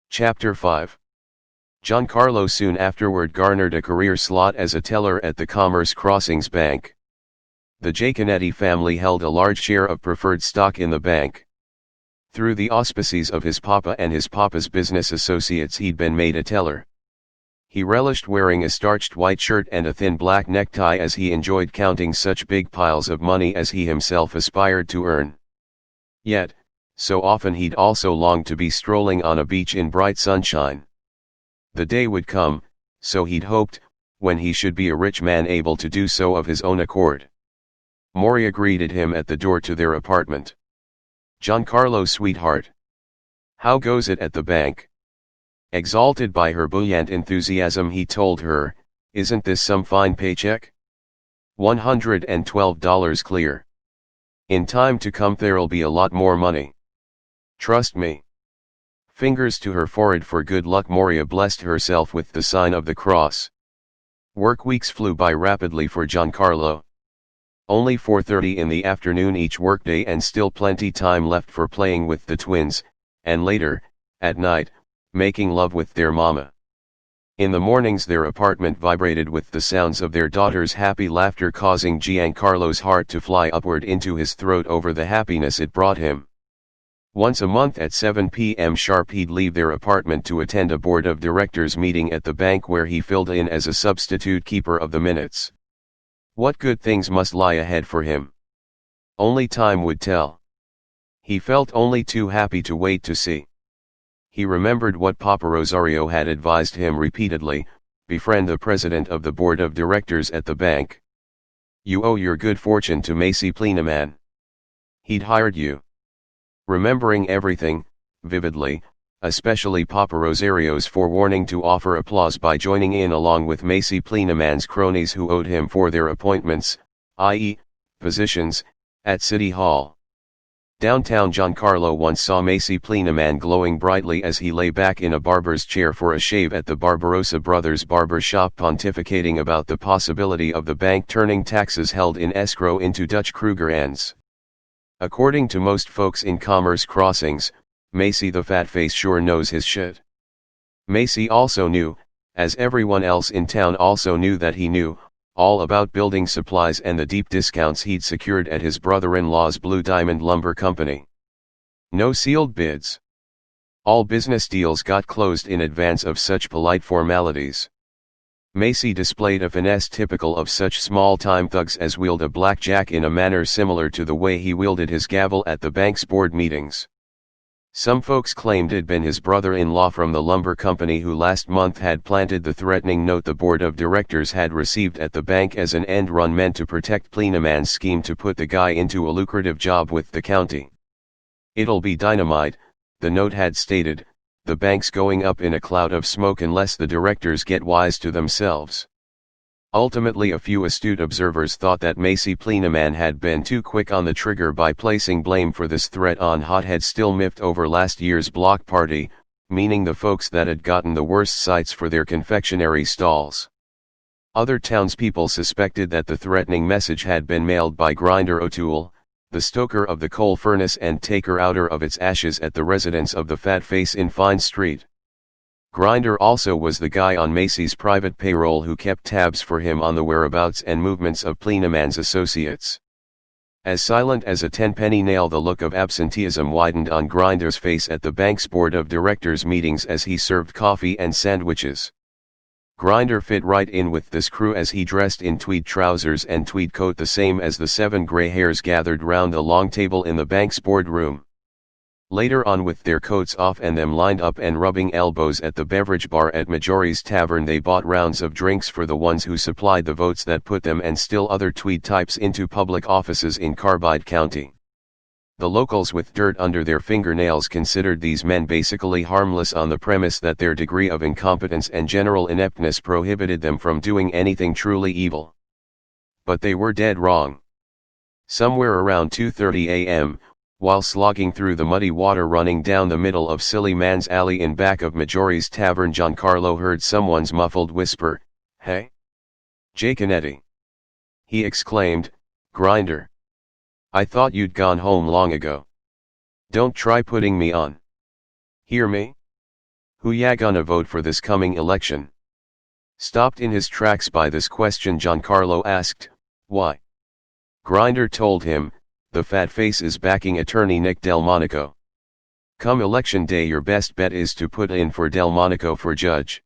Chapter 5. Giancarlo soon afterward garnered a career slot as a teller at the Commerce Crossings Bank. The Giaconetti family held a large share of preferred stock in the bank. Through the auspices of his papa and his papa's business associates he'd been made a teller. He relished wearing a starched white shirt and a thin black necktie as he enjoyed counting such big piles of money as he himself aspired to earn. Yet, so often he'd also longed to be strolling on a beach in bright sunshine. The day would come, so he'd hoped, when he should be a rich man able to do so of his own accord. Moria greeted him at the door to their apartment. "Giancarlo, sweetheart. How goes it at the bank?" Exalted by her buoyant enthusiasm, he told her, "Isn't this some fine paycheck? $112 clear. In time to come there'll be a lot more money. Trust me." Fingers to her forehead for good luck, Moria blessed herself with the sign of the cross. Work weeks flew by rapidly for Giancarlo. Only 4:30 in the afternoon each workday, and still plenty time left for playing with the twins, and later, at night, making love with their mama. In the mornings their apartment vibrated with the sounds of their daughter's happy laughter, causing Giancarlo's heart to fly upward into his throat over the happiness it brought him. Once a month at 7 p.m. sharp he'd leave their apartment to attend a board of directors meeting at the bank, where he filled in as a substitute keeper of the minutes. What good things must lie ahead for him? Only time would tell. He felt only too happy to wait to see. He remembered what Papa Rosario had advised him repeatedly: befriend the president of the board of directors at the bank. You owe your good fortune to Macy Pleenaman. He'd hired you. Remembering everything, vividly, especially Papa Rosario's forewarning to offer applause by joining in along with Macy Pleenaman's cronies who owed him for their appointments, i.e., positions, at City Hall. Downtown, Giancarlo once saw Macy Pleenaman glowing brightly as he lay back in a barber's chair for a shave at the Barbarossa Brothers barber shop, pontificating about the possibility of the bank turning taxes held in escrow into Dutch Krugerrands. According to most folks in Commerce Crossings, Macy the fat face sure knows his shit. Macy also knew, as everyone else in town also knew, that he knew all about building supplies and the deep discounts he'd secured at his brother-in-law's Blue Diamond Lumber Company. No sealed bids. All business deals got closed in advance of such polite formalities. Macy displayed a finesse typical of such small-time thugs as wield a blackjack in a manner similar to the way he wielded his gavel at the bank's board meetings. Some folks claimed it'd been his brother-in-law from the lumber company who last month had planted the threatening note the board of directors had received at the bank as an end run meant to protect Pleenaman's scheme to put the guy into a lucrative job with the county. "It'll be dynamite," the note had stated. "The bank's going up in a cloud of smoke unless the directors get wise to themselves." Ultimately, a few astute observers thought that Macy Pleenaman had been too quick on the trigger by placing blame for this threat on hotheads still miffed over last year's block party, meaning the folks that had gotten the worst sites for their confectionery stalls. Other townspeople suspected that the threatening message had been mailed by Grinder O'Toole, the stoker of the coal furnace and taker-outer of its ashes at the residence of the Fat Face in Fine Street. Grinder also was the guy on Macy's private payroll who kept tabs for him on the whereabouts and movements of Pleenaman's associates. As silent as a tenpenny nail, the look of absenteeism widened on Grinder's face at the bank's board of directors meetings as he served coffee and sandwiches. Grinder fit right in with this crew as he dressed in tweed trousers and tweed coat, the same as the 7 gray hairs gathered round the long table in the bank's boardroom. Later on, with their coats off and them lined up and rubbing elbows at the beverage bar at Majori's Tavern, they bought rounds of drinks for the ones who supplied the votes that put them and still other tweed types into public offices in Carbide County. The locals with dirt under their fingernails considered these men basically harmless on the premise that their degree of incompetence and general ineptness prohibited them from doing anything truly evil. But they were dead wrong. Somewhere around 2:30 a.m., while slogging through the muddy water running down the middle of Silly Man's Alley in back of Majori's Tavern, Giancarlo heard someone's muffled whisper, "Hey? Giaconetti!" He exclaimed, "Grinder! I thought you'd gone home long ago. Don't try putting me on. Hear me? Who ya gonna vote for this coming election? Stopped in his tracks by this question, Giancarlo asked, why? Grindr told him, the fat face is backing attorney Nick Delmonico. Come election day your best bet is to put in for Delmonico for judge.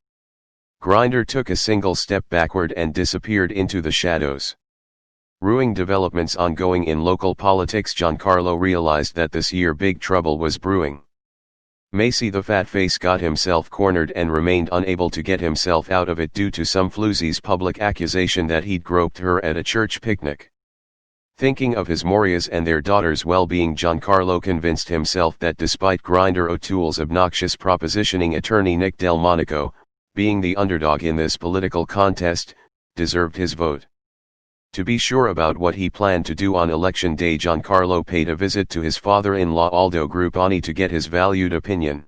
Grindr took a single step backward and disappeared into the shadows. Ruining developments ongoing in local politics, Giancarlo realized that this year big trouble was brewing. Macy the fat face got himself cornered and remained unable to get himself out of it due to some floozy's public accusation that he'd groped her at a church picnic. Thinking of his Morias and their daughter's well-being, Giancarlo convinced himself that despite Grindr O'Toole's obnoxious propositioning, attorney Nick Delmonico, being the underdog in this political contest, deserved his vote. To be sure about what he planned to do on election day, Giancarlo paid a visit to his father-in-law Aldo Gruppani to get his valued opinion.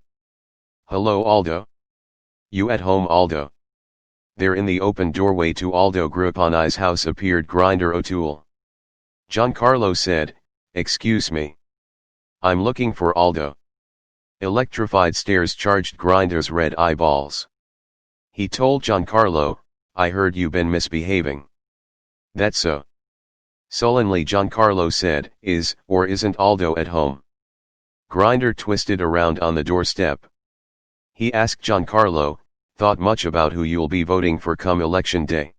"Hello Aldo? You at home, Aldo?" There in the open doorway to Aldo Gruppani's house appeared Grindr O'Toole. Giancarlo said, "Excuse me. I'm looking for Aldo." Electrified stares charged Grindr's red eyeballs. He told Giancarlo, "I heard you been misbehaving." "That's so." Sullenly Giancarlo said, "Is, or isn't Aldo at home?" Grindr twisted around on the doorstep. He asked Giancarlo, "Thought much about who you'll be voting for come election day?"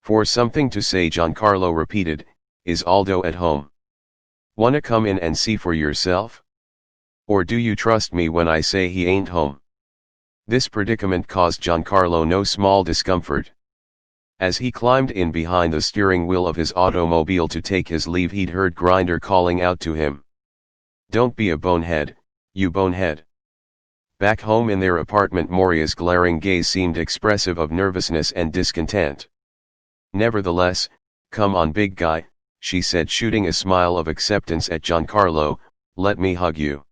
For something to say, Giancarlo repeated, "Is Aldo at home? Wanna come in and see for yourself? Or do you trust me when I say he ain't home?" This predicament caused Giancarlo no small discomfort. As he climbed in behind the steering wheel of his automobile to take his leave, he'd heard Grindr calling out to him, "Don't be a bonehead, you bonehead." Back home in their apartment, Moria's glaring gaze seemed expressive of nervousness and discontent. "Nevertheless, come on big guy," she said, shooting a smile of acceptance at Giancarlo, "let me hug you."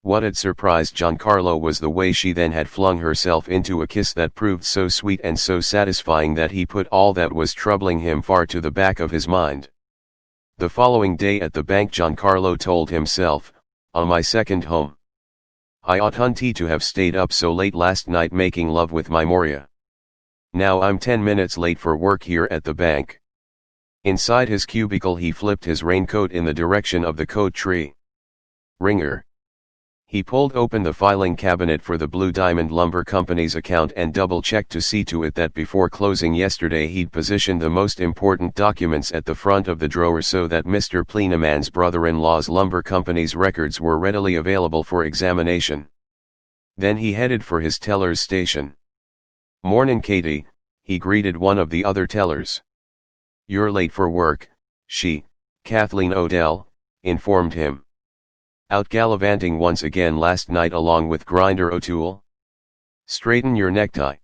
What had surprised Giancarlo was the way she then had flung herself into a kiss that proved so sweet and so satisfying that he put all that was troubling him far to the back of his mind. The following day at the bank, Giancarlo told himself, "On my second home. I oughtn't to have stayed up so late last night making love with my Moria. Now I'm 10 minutes late for work here at the bank." Inside his cubicle, he flipped his raincoat in the direction of the coat tree. Ringer. He pulled open the filing cabinet for the Blue Diamond Lumber Company's account and double-checked to see to it that before closing yesterday he'd positioned the most important documents at the front of the drawer so that Mr. Pleenaman's brother-in-law's lumber company's records were readily available for examination. Then he headed for his teller's station. "Mornin' Katie," he greeted one of the other tellers. "You're late for work," she, Kathleen Odell, informed him. "Out gallivanting once again last night along with Grindr O'Toole? Straighten your necktie.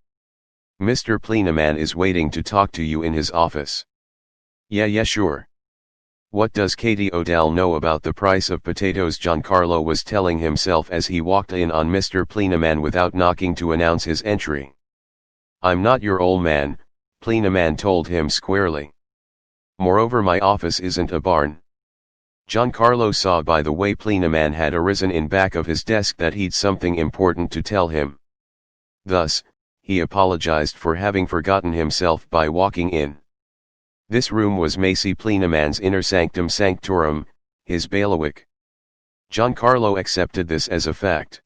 Mr. Pleenaman is waiting to talk to you in his office." Yeah sure. What does Katie Odell know about the price of potatoes?" Giancarlo was telling himself as he walked in on Mr. Pleenaman without knocking to announce his entry. "I'm not your old man," Pleenaman told him squarely. "Moreover, my office isn't a barn." Giancarlo saw by the way Pleenaman had arisen in back of his desk that he'd something important to tell him. Thus, he apologized for having forgotten himself by walking in. This room was Macy Pleenaman's inner sanctum sanctorum, his bailiwick. Giancarlo accepted this as a fact.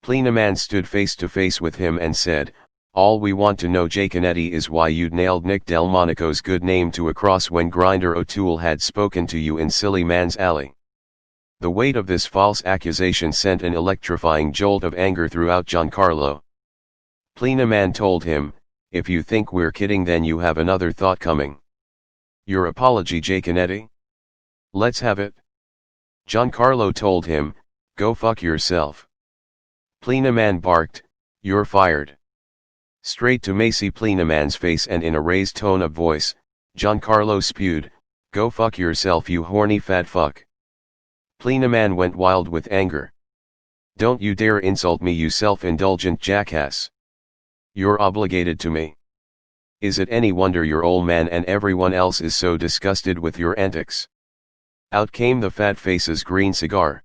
Pleenaman stood face to face with him and said, "All we want to know, Jaconetti, is why you'd nailed Nick Delmonico's good name to a cross when Grindr O'Toole had spoken to you in Silly Man's Alley." The weight of this false accusation sent an electrifying jolt of anger throughout Giancarlo. Pleenaman told him, "If you think we're kidding, then you have another thought coming." "Your apology, Jaconetti? Let's have it." Giancarlo told him, "Go fuck yourself." Pleenaman barked, "You're fired." Straight to Macy Pleenaman's face and in a raised tone of voice, Giancarlo spewed, "Go fuck yourself, you horny fat fuck." Pleenaman went wild with anger. "Don't you dare insult me, you self-indulgent jackass. You're obligated to me. Is it any wonder your old man and everyone else is so disgusted with your antics?" Out came the fat face's green cigar.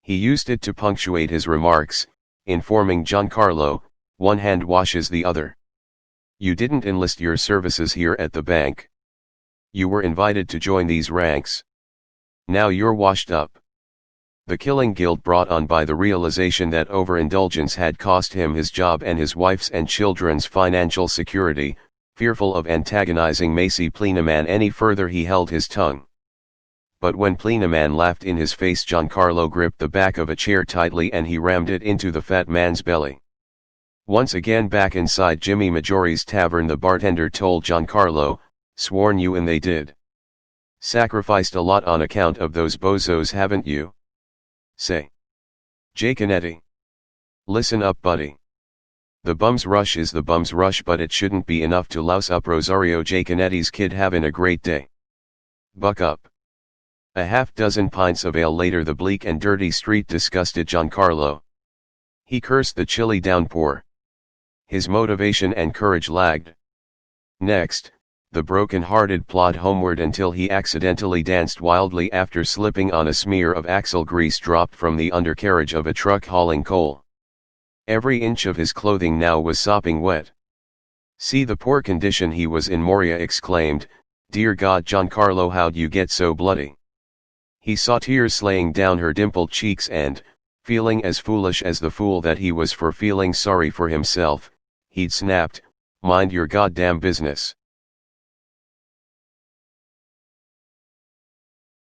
He used it to punctuate his remarks, informing Giancarlo, one hand washes the other. You didn't enlist your services here at the bank. You were invited to join these ranks. Now you're washed up. The killing guilt brought on by the realization that overindulgence had cost him his job and his wife's and children's financial security. Fearful of antagonizing Macy Pleenaman any further, he held his tongue. But when Pleenaman laughed in his face, Giancarlo gripped the back of a chair tightly and he rammed it into the fat man's belly. Once again back inside Jimmy Maggiori's tavern, the bartender told Giancarlo, "Sworn you and they did. Sacrificed a lot on account of those bozos, haven't you? Say. Giaconetti. Listen up, buddy. The bum's rush is the bum's rush, but it shouldn't be enough to louse up Rosario Giaconetti's kid having a great day. Buck up." A half-dozen pints of ale later, the bleak and dirty street disgusted Giancarlo. He cursed the chilly downpour. His motivation and courage lagged. Next, the broken-hearted plod homeward until he accidentally danced wildly after slipping on a smear of axle grease dropped from the undercarriage of a truck hauling coal. Every inch of his clothing now was sopping wet. "See the poor condition he was in," Moria exclaimed. "Dear God, Giancarlo, how'd you get so bloody?" He saw tears slaying down her dimpled cheeks and, feeling as foolish as the fool that he was for feeling sorry for himself, he'd snapped, "Mind your goddamn business."